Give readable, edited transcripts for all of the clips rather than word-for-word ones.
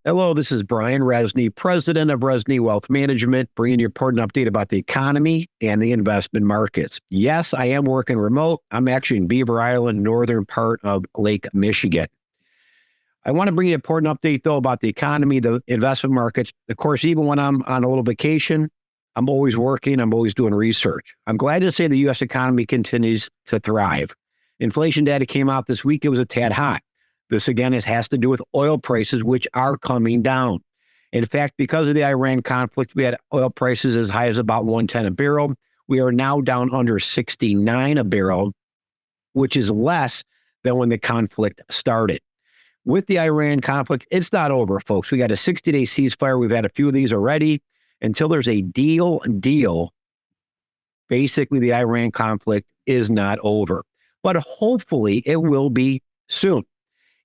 Hello, this is Brian Resney, president of Resney Wealth Management, bringing you an important update about the economy and the investment markets. Yes, I am working remote. I'm actually in Beaver Island, northern part of Lake Michigan. I want to bring you an important update, though, about the economy, the investment markets. Of course, even when I'm on a little vacation, I'm always working. I'm always doing research. I'm glad to say the U.S. economy continues to thrive. Inflation data came out this week. It was a tad high. This, again, has to do with oil prices, which are coming down. In fact, because of the Iran conflict, we had oil prices as high as about 110 a barrel. We are now down under 69 a barrel, which is less than when the conflict started. With the Iran conflict, it's not over, folks. We got a 60-day ceasefire. We've had a few of these already. Until there's a deal, basically the Iran conflict is not over. But hopefully it will be soon.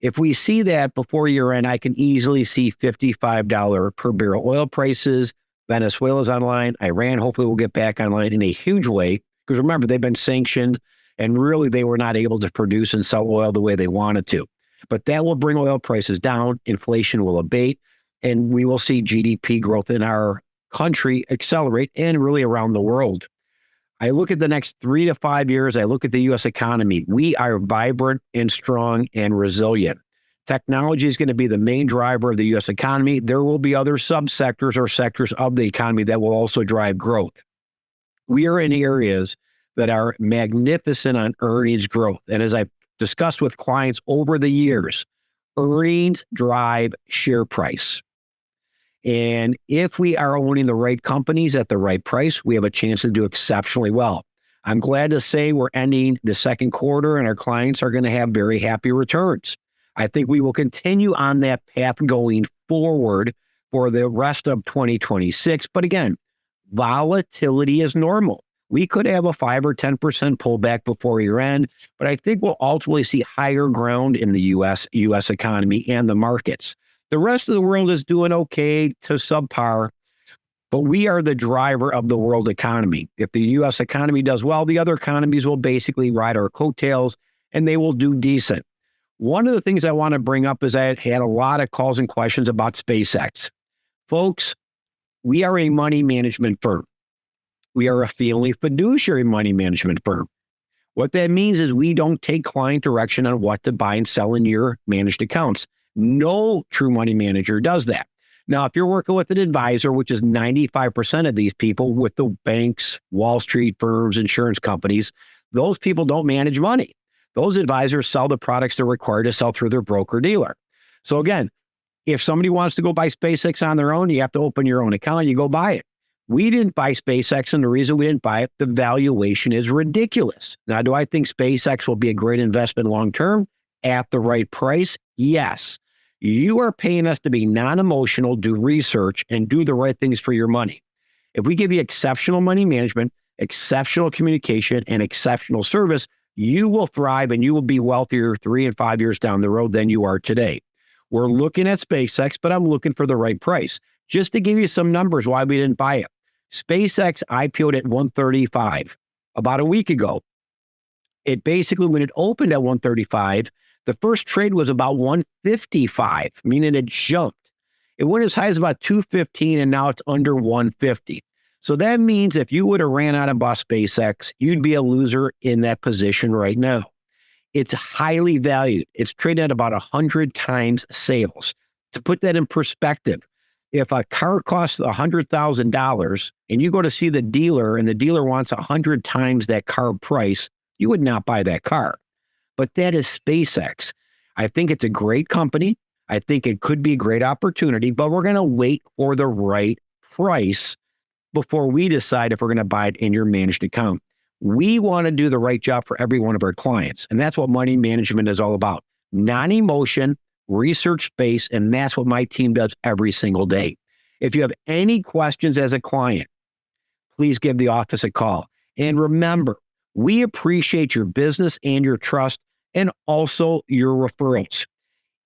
If we see that before year end, I can easily see $55 per barrel oil prices. Venezuela's online. Iran hopefully will get back online in a huge way. Because remember, they've been sanctioned and really they were not able to produce and sell oil the way they wanted to. But that will bring oil prices down. Inflation will abate and we will see GDP growth in our country accelerate and really around the world. I look at the next 3 to 5 years. I look at the U.S. economy. We are vibrant and strong and resilient. Technology is going to be the main driver of the U.S. economy. There will be other subsectors or sectors of the economy that will also drive growth. We are in areas that are magnificent on earnings growth. And as I've discussed with clients over the years, earnings drive share price. And if we are owning the right companies at the right price, we have a chance to do exceptionally well. I'm glad to say we're ending the second quarter and our clients are going to have very happy returns. I think we will continue on that path going forward for the rest of 2026. But again, volatility is normal. We could have a 5 or 10% pullback before year end, but I think we'll ultimately see higher ground in the U.S. economy and the markets. The rest of the world is doing okay to subpar, but we are the driver of the world economy. If the U.S. economy does well, the other economies will basically ride our coattails and they will do decent. One of the things I want to bring up is I had a lot of calls and questions about SpaceX. Folks, we are a money management firm. We are a family fiduciary money management firm. What that means is we don't take client direction on what to buy and sell in your managed accounts. No true money manager does that. Now, if you're working with an advisor, which is 95% of these people with the banks, Wall Street firms, insurance companies, those people don't manage money. Those advisors sell the products they're required to sell through their broker dealer. So again, if somebody wants to go buy SpaceX on their own, you have to open your own account, you go buy it. We didn't buy SpaceX, and the reason we didn't buy it, the valuation is ridiculous. Now, do I think SpaceX will be a great investment long-term at the right price? Yes. You are paying us to be non-emotional, do research, and do the right things for your money. If we give you exceptional money management, exceptional communication, and exceptional service, you will thrive and you will be wealthier 3 and 5 years down the road than you are today. We're looking at SpaceX, but I'm looking for the right price. Just to give you some numbers why we didn't buy it. SpaceX IPO'd at 135 about a week ago. It basically, when it opened at 135, the first trade was about 155, meaning it jumped. It went as high as about 215, and now it's under 150. So that means if you would have ran out and bought SpaceX, you'd be a loser in that position right now. It's highly valued. It's traded at about 100 times sales. To put that in perspective, if a car costs $100,000 and you go to see the dealer and the dealer wants 100 times that car price, you would not buy that car. But that is SpaceX. I think it's a great company. I think it could be a great opportunity, but we're going to wait for the right price before we decide if we're going to buy it in your managed account. We want to do the right job for every one of our clients. And that's what money management is all about. Non-emotion, research-based, and that's what my team does every single day. If you have any questions as a client, please give the office a call. And remember, we appreciate your business and your trust and also your referrals.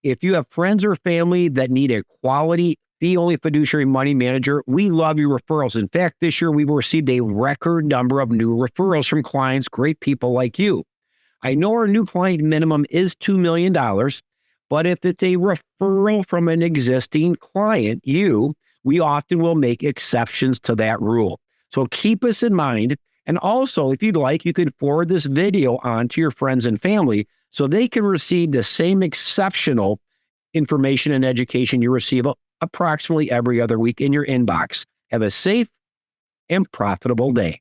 If you have friends or family that need a quality fee-only fiduciary money manager, we love your referrals. In fact, this year we've received a record number of new referrals from clients, great people like you. I know our new client minimum is $2 million, But if it's a referral from an existing client, we often will make exceptions to that rule. So keep us in mind. And also, if you'd like, you could forward this video on to your friends and family so they can receive the same exceptional information and education you receive approximately every other week in your inbox. Have a safe and profitable day.